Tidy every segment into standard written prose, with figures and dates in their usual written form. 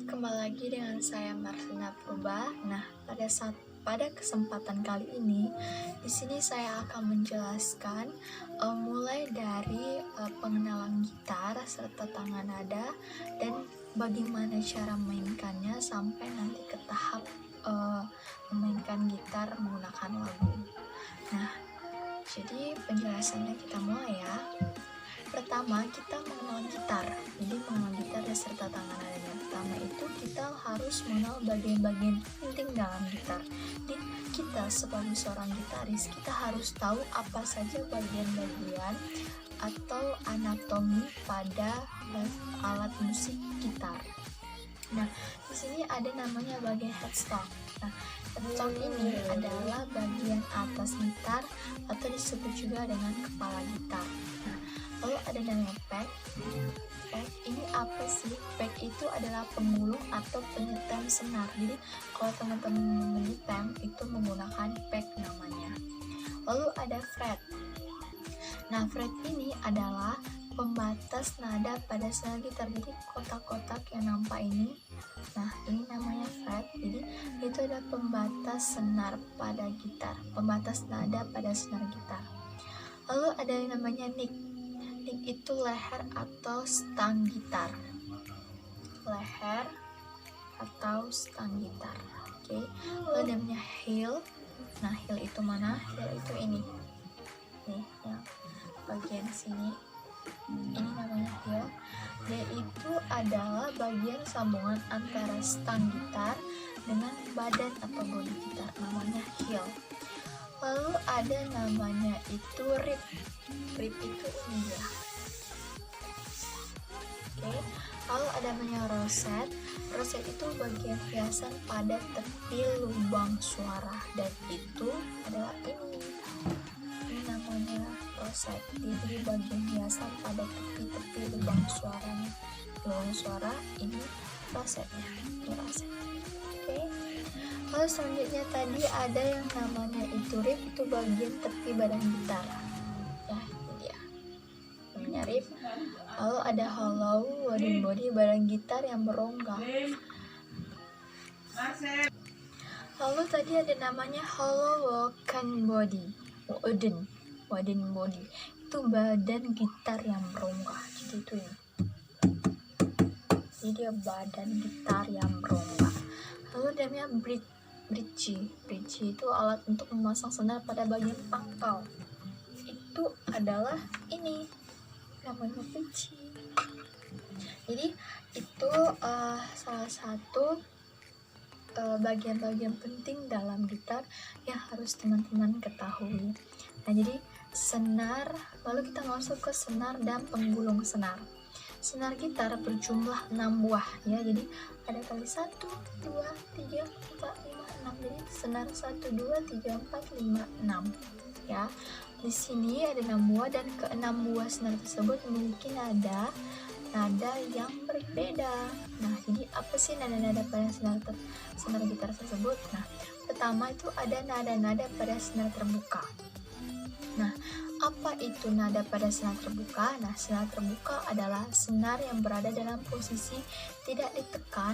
kembali lagi dengan saya Marlina Purba. Nah, pada kesempatan kali ini, di sini saya akan menjelaskan mulai dari pengenalan gitar serta tangan nada dan bagaimana cara memainkannya sampai nanti ke tahap memainkan gitar menggunakan lagu. Nah, jadi penjelasannya kita mulai ya. Pertama, kita mengenal gitar. Jadi mengenal gitar serta tangan nadanya. Pertama itu kita harus mengenal bagian-bagian penting dalam gitar. Jadi kita sebagai seorang gitaris, kita harus tahu apa saja bagian-bagian atau anatomi pada alat musik gitar. Nah, di sini ada namanya bagian headstock. Nah, headstock ini adalah bagian atas gitar atau disebut juga dengan kepala gitar. Nah, lalu ada namanya peg. Peg ini apa sih? Peg itu adalah pemulung atau penyetem senar. Jadi kalau teman-teman menyetem itu menggunakan peg namanya. Lalu ada fret. Nah, fret ini adalah pembatas nada pada senar gitar. Jadi kotak-kotak yang nampak ini, nah ini namanya fret. Jadi itu adalah pembatas senar pada gitar, pembatas nada pada senar gitar. Lalu ada yang namanya neck. Neck itu leher atau stang gitar. Leher atau stang gitar. Oke. Lalu namanya heel. Nah, heel itu mana? Heel itu ini. Nih, yang bagian sini. Ini namanya heel. Dia itu adalah bagian sambungan antara stang gitar dengan badan atau bodi gitar. Namanya heel. Lalu ada namanya itu rib. Rib itu ini ya. Oke. Lalu ada namanya roset. Roset itu bagian hiasan pada tepi lubang suara, dan itu adalah ini. Ini namanya roset. Jadi bagian hiasan pada tepi-tepi lubang suaranya. Lubang suara ini rosetnya. Ini roset. Oke. Lalu selanjutnya tadi ada yang namanya itu rib, itu bagian tepi badan gitar. Ya, ini dia. Namanya rib. Lalu ada hollow wooden body, badan gitar yang berongga. Lalu tadi ada namanya hollow wooden body. Wooden body. Itu badan gitar yang berongga. Jadi itu ya. Jadi dia badan gitar yang berongga. Lalu namanya bridge. Bridge itu alat untuk memasang senar pada bagian pangkal. Itu adalah ini namanya bridge. Jadi itu salah satu bagian-bagian penting dalam gitar yang harus teman-teman ketahui. Nah, jadi senar, lalu kita masuk ke senar dan penggulung senar. Senar gitar berjumlah 6 buah ya. Jadi ada kali 1, 2, 3, 4, 5, 6. Jadi senar 1, 2, 3, 4, 5, 6 ya. Di sini ada 6 buah dan ke-6 buah senar tersebut memiliki nada yang berbeda. Nah, jadi apa sih nada-nada pada senar gitar tersebut? Nah, pertama itu ada nada-nada pada senar terbuka. Nah, apa itu nada pada senar terbuka? Nah, senar terbuka adalah senar yang berada dalam posisi tidak ditekan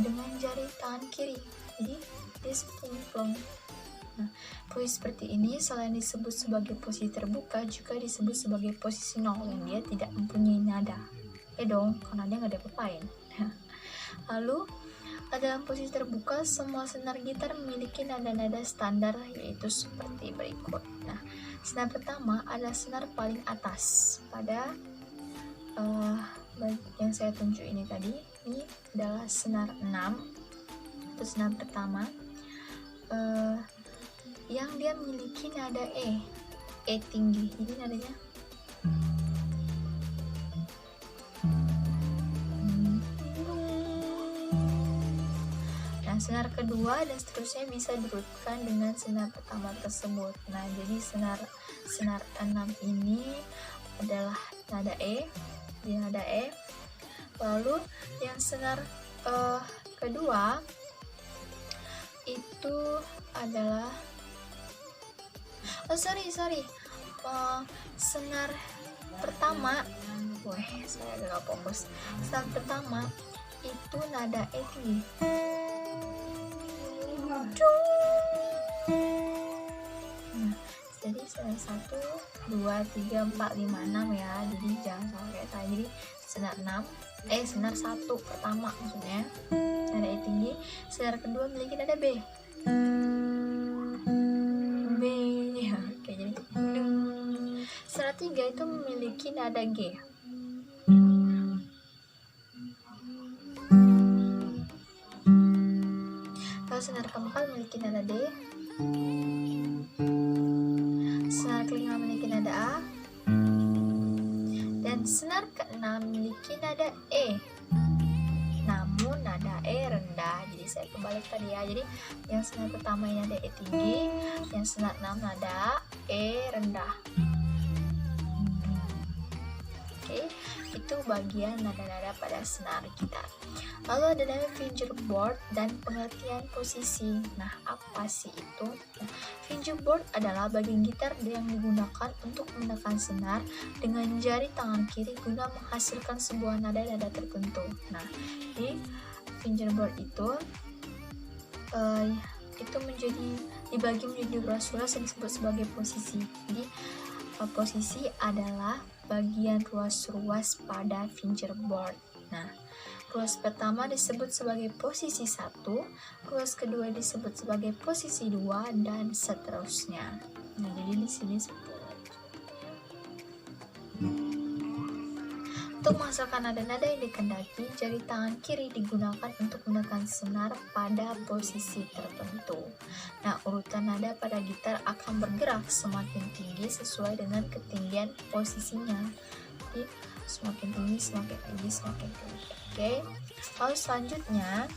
dengan jari tangan kiri. Jadi, dia seperti ini plong. Nah, posisi seperti ini selain disebut sebagai posisi terbuka, juga disebut sebagai posisi nol, yang dia tidak mempunyai nada. Dong, karena dia nggak diapa-apain. Lalu, dalam posisi terbuka, semua senar gitar memiliki nada-nada standar, yaitu seperti berikut. Nah, senar pertama adalah senar paling atas pada yang saya tunjuk ini tadi. Ini adalah senar 6. Itu senar pertama. Yang dia memiliki nada E tinggi. Jadi nadanya senar kedua dan seterusnya bisa diurutkan dengan senar pertama tersebut. Nah, jadi senar 6 ini adalah nada E, dia nada E. Lalu yang senar kedua itu adalah senar pertama. Saya agak fokus. Senar pertama itu nada E tinggi. Nah, jadi senar 1, 2, 3, 4, 5, 6 ya. Jadi jangan salah kayak saya. Jadi senar 6, senar 1 pertama maksudnya nada E tinggi. Senar kedua memiliki nada B. B ya, oke, jadi senar 3 itu memiliki nada G. Lalu senar keempat memiliki nada D. Senar kelima memiliki nada A. Dan senar keenam memiliki nada E. Namun nada E rendah. Jadi saya kembali tadi ya. Jadi yang senar pertama ini nada E tinggi, yang senar 6 nada E rendah. Oke, itu bagian nada-nada pada senar kita. Lalu ada namanya fingerboard dan pengertian posisi. Nah, apa sih itu? Nah, fingerboard adalah bagian gitar yang digunakan untuk menekan senar dengan jari tangan kiri guna menghasilkan sebuah nada-nada tertentu. Nah, di fingerboard itu dibagi menjadi ruas-ruas yang disebut sebagai posisi. Jadi posisi adalah bagian ruas-ruas pada fingerboard. Nah, ruas pertama disebut sebagai posisi 1, ruas kedua disebut sebagai posisi 2, dan seterusnya. Nah, jadi di sini untuk menghasilkan nada-nada yang dikehendaki, jari tangan kiri digunakan untuk menekan senar pada posisi tertentu. Nah, urutan nada pada gitar akan bergerak semakin tinggi sesuai dengan ketinggian posisinya. Jadi, semakin tinggi, semakin tinggi, semakin tinggi. Oke. Lalu selanjutnya,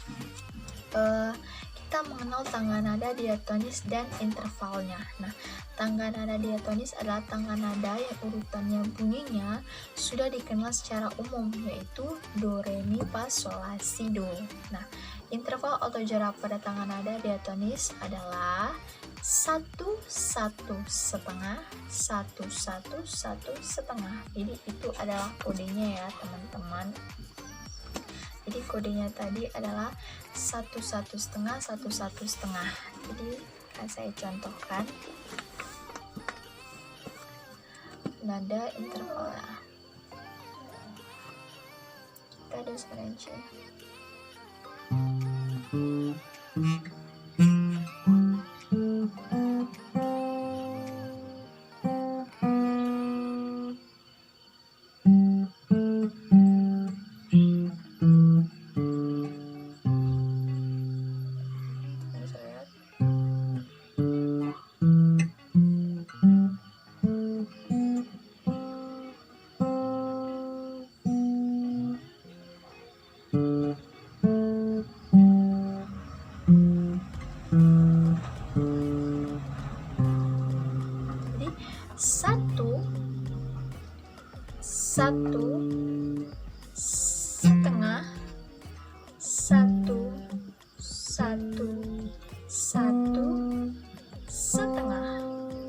kita mengenal tangga nada diatonis dan intervalnya. Nah, tangga nada diatonis adalah tangga nada yang urutannya bunyinya sudah dikenal secara umum, yaitu do, re, mi, fa, sol, la, si, do. Nah, interval atau jarak pada tangga nada diatonis adalah 1, 1, setengah, 1, 1, 1, setengah. Jadi itu adalah kodenya ya teman-teman. Jadi kodenya tadi adalah 1, 1 setengah, 1, 1 setengah. Jadi akan saya contohkan nada intervalnya. Kita ada sekarang C. Satu setengah, 1, 1, 1 setengah.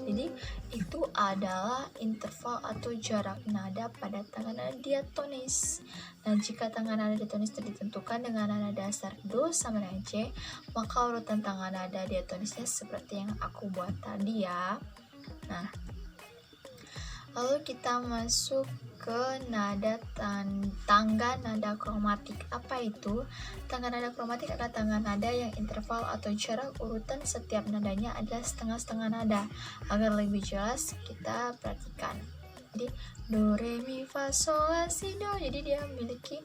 Jadi itu adalah interval atau jarak nada pada tangga nada diatonis. Nah, jika tangga nada diatonis ditentukan dengan nada dasar do sama dengan C, maka urutan tangga nada diatonisnya seperti yang aku buat tadi ya. Nah, lalu kita masuk ke tangga nada kromatik. Apa itu? Tangga nada kromatik adalah tangga nada yang interval atau jarak urutan setiap nadanya adalah setengah-setengah nada. Agar lebih jelas, kita perhatikan. Jadi do, re, mi, fa, sol, la, si, do. Jadi dia memiliki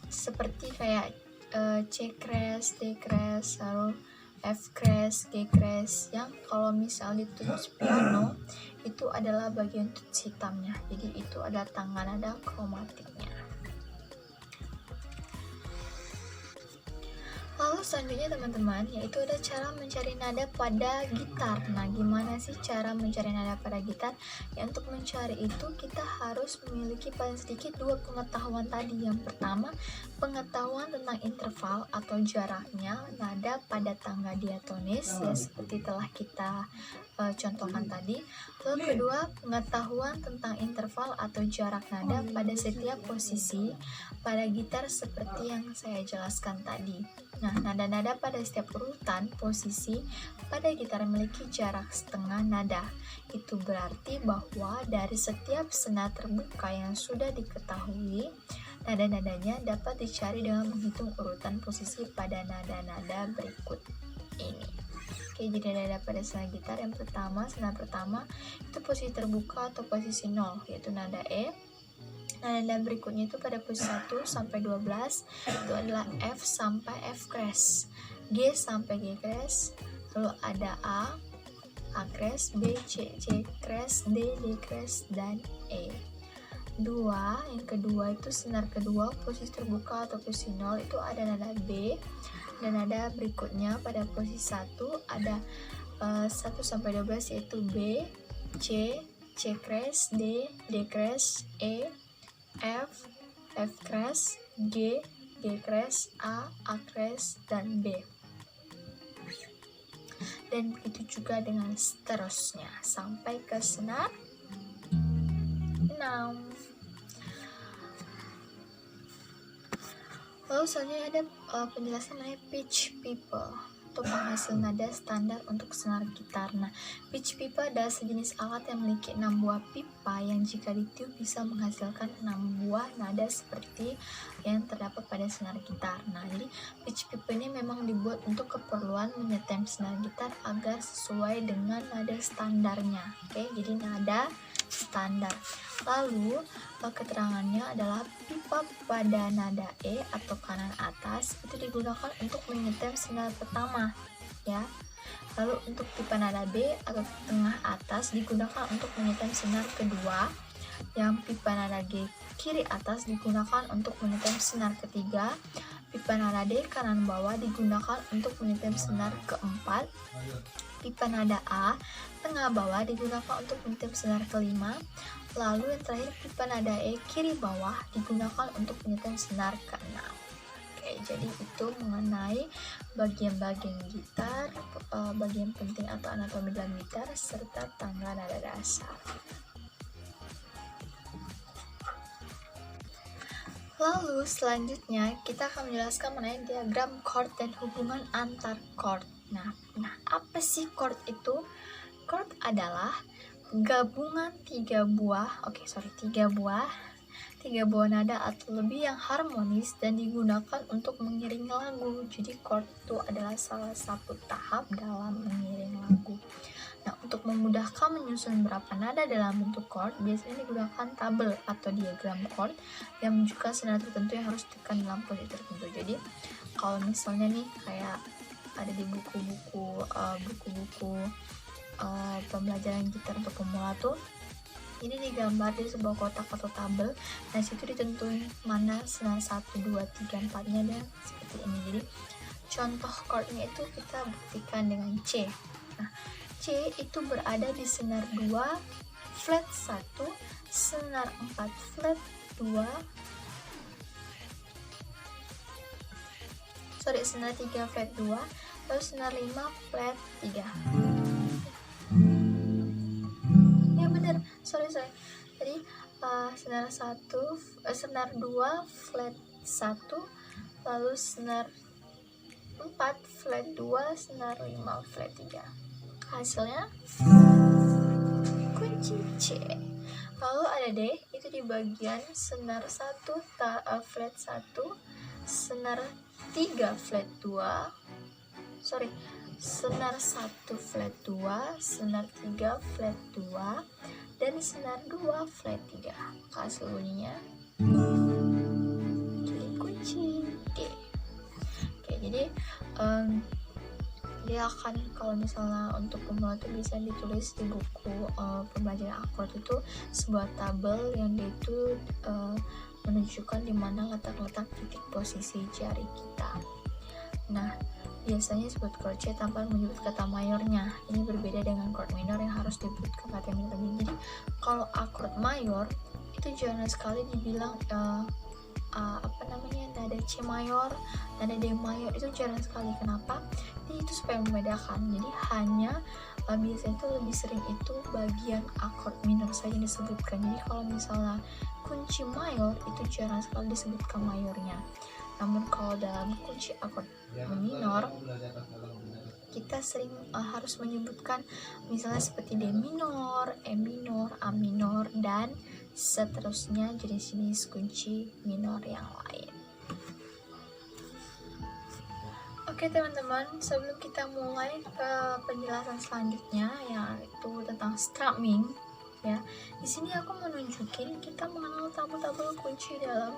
seperti kayak C crash, D crash, lalu F crash, G crash, yang kalau misal ditulis piano itu adalah bagian tuts hitamnya. Jadi itu adalah tangga nada kromatiknya. Lalu selanjutnya teman-teman, yaitu ada cara mencari nada pada gitar. Nah, gimana sih cara mencari nada pada gitar? Ya, untuk mencari itu kita harus memiliki paling sedikit 2 pengetahuan tadi. Yang pertama, pengetahuan tentang interval atau jaraknya nada pada tangga diatonis, ya seperti telah kita contohkan tadi. Lalu kedua, pengetahuan tentang interval atau jarak nada pada setiap posisi pada gitar seperti yang saya jelaskan tadi. Nah, nada-nada pada setiap urutan posisi pada gitar memiliki jarak setengah nada. Itu berarti bahwa dari setiap senar terbuka yang sudah diketahui, nada-nadanya dapat dicari dengan menghitung urutan posisi pada nada-nada berikut ini. Oke, jadi nada pada senar gitar yang pertama, senar pertama itu posisi terbuka atau posisi 0, yaitu nada E. Nah, nada berikutnya itu pada posisi 1 sampai 12 itu adalah F sampai F crash, G sampai G crash, lalu ada A crash, B, C crash, D crash, dan E. Yang kedua itu senar kedua posisi terbuka atau posisi 0 itu ada nada B, dan nada berikutnya pada posisi 1 ada 1 sampai 12 yaitu B, C crash, D crash, E, F crash, G crash, A crash, dan B. Dan begitu juga dengan seterusnya sampai ke senar 6. Lalu selanjutnya ada penjelasan mengenai pitch pipe atau penghasil nada standar untuk senar gitar. Nah, pitch pipa adalah sejenis alat yang memiliki 6 buah pipa yang jika ditiup bisa menghasilkan 6 buah nada seperti yang terdapat pada senar gitar. Nah, jadi pitch pipa ini memang dibuat untuk keperluan menyetem senar gitar agar sesuai dengan nada standarnya. Oke, jadi nada standar. Lalu keterangannya adalah pipa pada nada E atau kanan atas itu digunakan untuk menyetem senar pertama, ya. Lalu untuk pipa nada B atau tengah atas digunakan untuk menyetem senar kedua. Yang pipa nada G kiri atas digunakan untuk menyetem senar ketiga. Pipa nada D kanan bawah digunakan untuk menyetem senar keempat. Pipa nada A tengah bawah digunakan untuk menyetem senar kelima. Lalu yang terakhir pipa nada E kiri bawah digunakan untuk menyetem senar keenam. Oke, jadi itu mengenai bagian-bagian gitar, bagian penting atau anatomi dalam gitar serta tangga nada dasar. Lalu selanjutnya kita akan menjelaskan mengenai diagram chord dan hubungan antar chord. Nah, apa sih chord itu? Chord adalah gabungan tiga buah nada atau lebih yang harmonis dan digunakan untuk mengiringi lagu. Jadi chord itu adalah salah satu tahap dalam mengiring lagu. Nah, untuk memudahkan menyusun berapa nada dalam bentuk chord, biasanya digunakan tabel atau diagram chord yang menunjukkan senar tertentu yang harus ditekan dalam posisi tertentu. Jadi, kalau misalnya nih kayak ada di buku-buku pembelajaran gitar untuk pemula tuh, ini digambar di sebuah kotak atau tabel. Nah, situ ditentuin mana senar 1, 2, 3, 4-nya dan seperti ini. Jadi, contoh chordnya itu kita buktikan dengan C. Nah, C itu berada di senar 2 flat 1, senar 4 flat 2, senar 3 flat 2, lalu senar 5 flat 3. Ya benar, sorry. Jadi senar 2 flat 1, lalu senar 4 flat 2, senar 5 flat 3. Hasilnya kunci C. Lalu ada D, itu di bagian senar 1 flat 1, senar 3 flat 2, senar 1 flat 2, senar 3 flat 2, dan senar 2 flat 3. Hasil bunyinya jadi kunci D. Oke, jadi dia akan, kalau misalnya untuk pemula itu bisa ditulis di buku pembelajaran akord itu sebuah tabel yang dia itu menunjukkan di mana letak titik posisi jari kita. Nah, biasanya disebut chord C tanpa menyebut kata mayornya. Ini berbeda dengan chord minor yang harus disebutkan kata minor. Jadi kalau akord mayor itu jarang sekali dibilang nada C mayor, nada D mayor, itu jarang sekali. Kenapa? Jadi itu supaya membedakan. Jadi hanya biasanya itu lebih sering itu bagian akord minor saja yang disebutkan. Jadi kalau misalnya kunci mayor itu jarang sekali disebutkan mayornya. Namun kalau dalam kunci akord minor kita sering harus menyebutkan misalnya seperti D minor, E minor, A minor, dan seterusnya jenis-jenis kunci minor yang lain. Oke teman-teman, sebelum kita mulai ke penjelasan selanjutnya yaitu tentang strumming, ya, di sini aku menunjukin kita mengenal tabel-tabel kunci dalam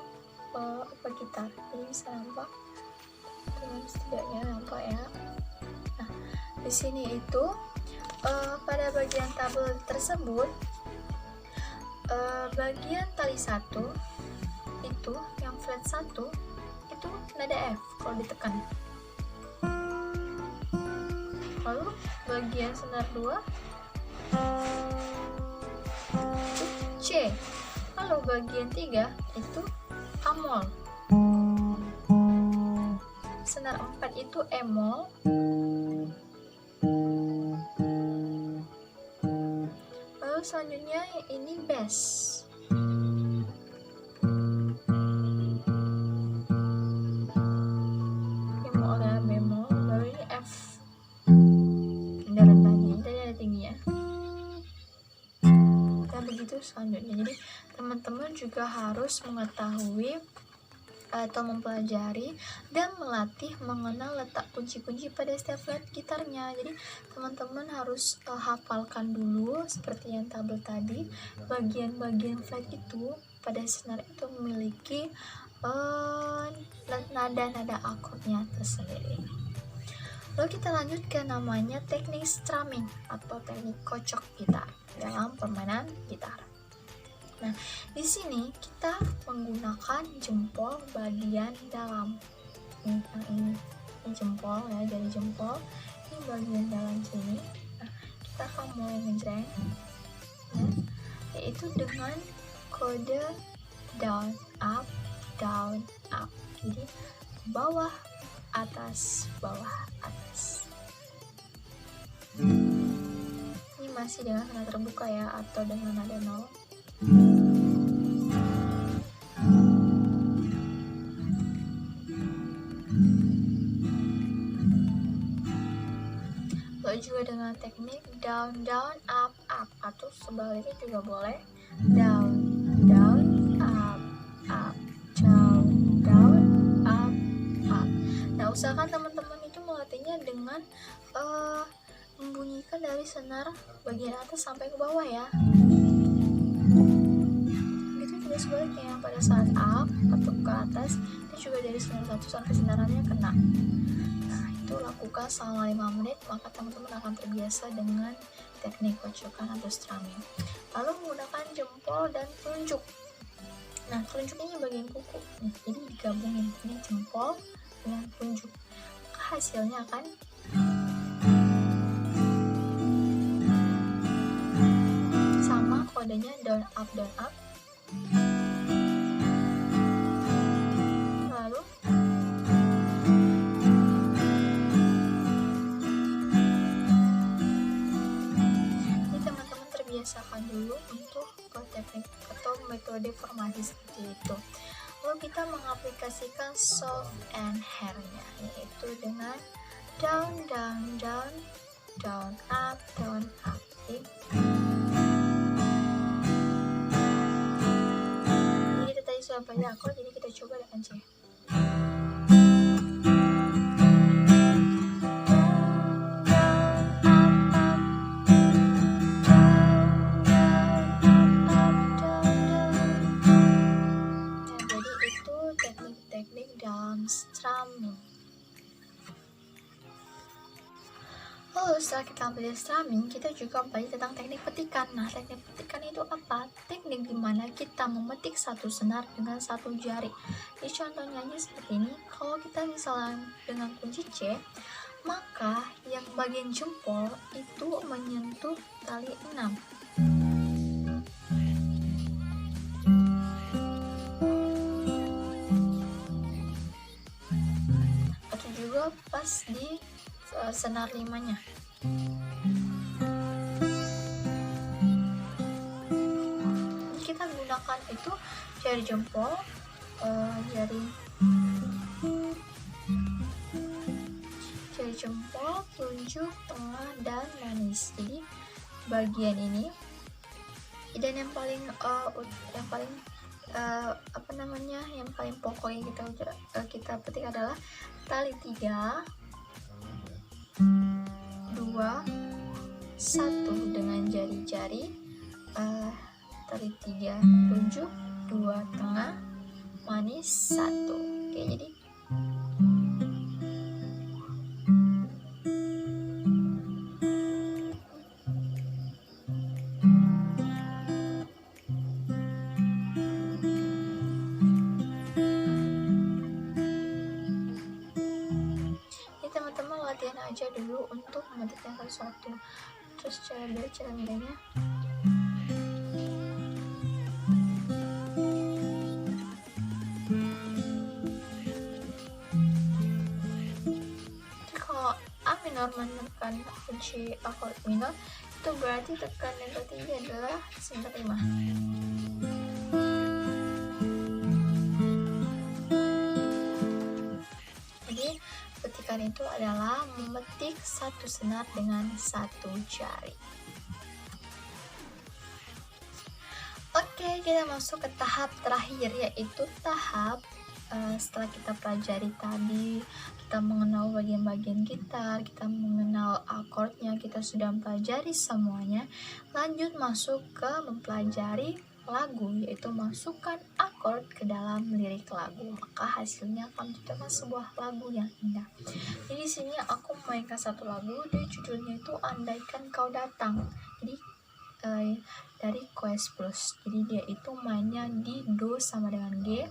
gitar. Jadi bisa nampak, teman setidaknya nampak ya. Nah, di sini itu pada bagian tabel tersebut, bagian tali 1 itu yang fret 1 itu nada F kalau ditekan. Lalu bagian senar 2 itu C. Lalu bagian 3 itu A-mol. Senar 4 itu E-mol. Lalu selanjutnya ini bass. Bemol ya, bemol. Lalu ini F. Ada rendahnya, tadi ada tingginya. Dan begitu selanjutnya. Jadi teman-teman juga harus mengetahui atau mempelajari dan melatih mengenal letak kunci-kunci pada setiap fret gitarnya. Jadi teman-teman harus hafalkan dulu seperti yang tabel tadi, bagian-bagian fret itu pada senar itu memiliki nada-nada akordnya tersendiri. Lalu kita lanjut ke namanya teknik strumming atau teknik kocok gitar dalam permainan gitar. Nah, di sini kita menggunakan jempol bagian dalam. Ini jempol ya, jari jempol. Ini bagian dalam sini. Nah, kita akan mulai ngejreng, ya, yaitu dengan kode down up, down up. Jadi bawah atas, bawah atas. Ini masih dengan nada terbuka ya, atau dengan nada 0. Lalu juga dengan teknik down down up up, atau sebaliknya juga boleh, down down up up, down down up up. Nah, usahakan teman-teman itu melatihnya dengan membunyikan dari senar bagian atas sampai ke bawah ya. Begitu juga sebaliknya, yang pada saat up atau ke atas itu juga dari senar 1 sampai senarannya kena. Nah, itu lakukan selama 5 menit, maka teman-teman akan terbiasa dengan teknik kocokan atau strumming. Lalu menggunakan jempol dan telunjuk. Nah, telunjuknya bagian kuku. Nah, jadi digabungin, ini jempol dengan telunjuk. Maka hasilnya akan sama, kodenya down up down up. Lalu ini teman-teman terbiasakan dulu untuk teknik atau metode formasi seperti itu. Lalu kita mengaplikasikan soft and hair-nya, yaitu dengan down down down, down up down up. Jadi kita tadi sudah banyak akord, jadi kita coba dengan C. Lalu setelah kita belajar strumming, kita juga belajar tentang teknik petikan. Nah, teknik petikan itu apa? Teknik dimana kita memetik satu senar dengan satu jari. Jadi contohnya aja seperti ini. Kalau kita misalnya dengan kunci C, maka yang bagian jempol itu menyentuh tali 6. Atau juga pas di senar 5-nya. Kita gunakan itu jari jempol, jari jempol, telunjuk, tengah, dan manis. Jadi bagian ini, dan yang paling yang paling pokok yang kita petik adalah tali 3, 2, 1 dengan jari-jari, tali 3 telunjuk, 2 tengah, manis, 1. Oke, jadi teman-teman latihan aja dulu untuk memetikkan satu-satu, terus cara bedanya. Kalau A minor menekan kunci akord minor, itu berarti tekan yang ketiga adalah senar 5. Petikan itu adalah memetik satu senar dengan satu jari. Oke, kita masuk ke tahap terakhir, yaitu tahap setelah kita pelajari tadi, kita mengenal bagian-bagian gitar, kita mengenal akordnya, kita sudah mempelajari semuanya. Lanjut masuk ke mempelajari lagu, yaitu masukkan akord ke dalam lirik lagu, maka hasilnya akan menciptakan sebuah lagu yang indah. Jadi di sini aku memainkan satu lagu, dia judulnya itu Andaikan Kau Datang. Jadi dari Quest Plus. Jadi dia itu mainnya di Do sama dengan G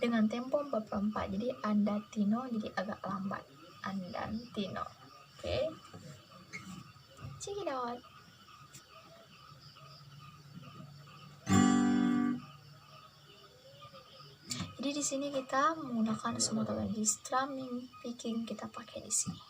dengan tempo 4/4. Jadi andantino, jadi agak lambat. Andantino. Oke. Check it out. Jadi di sini kita menggunakan semua teknologi strumming, picking kita pakai di sini.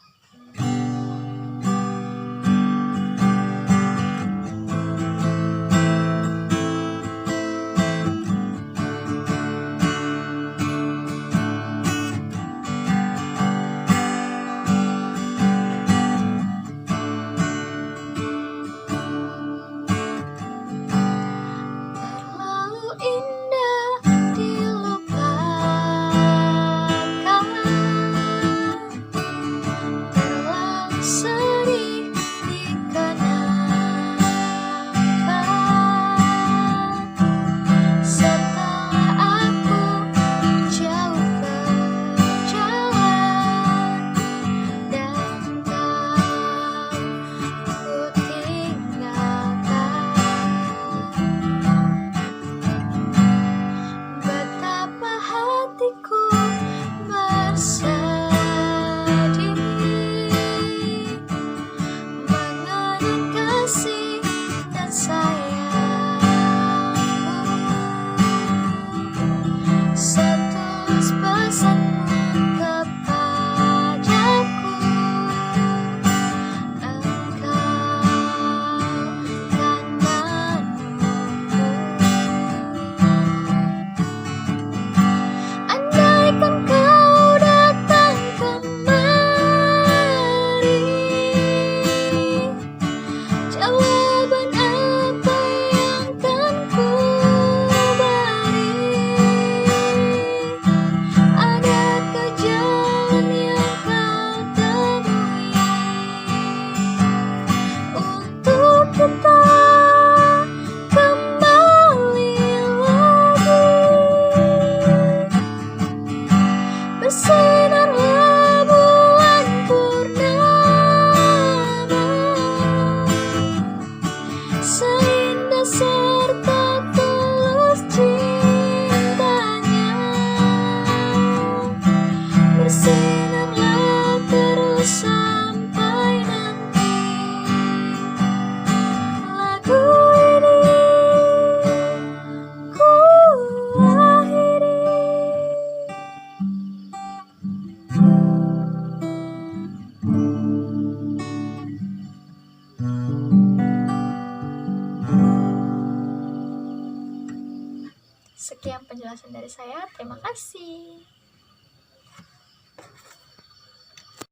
Andai penjelasan dari saya. Terima kasih.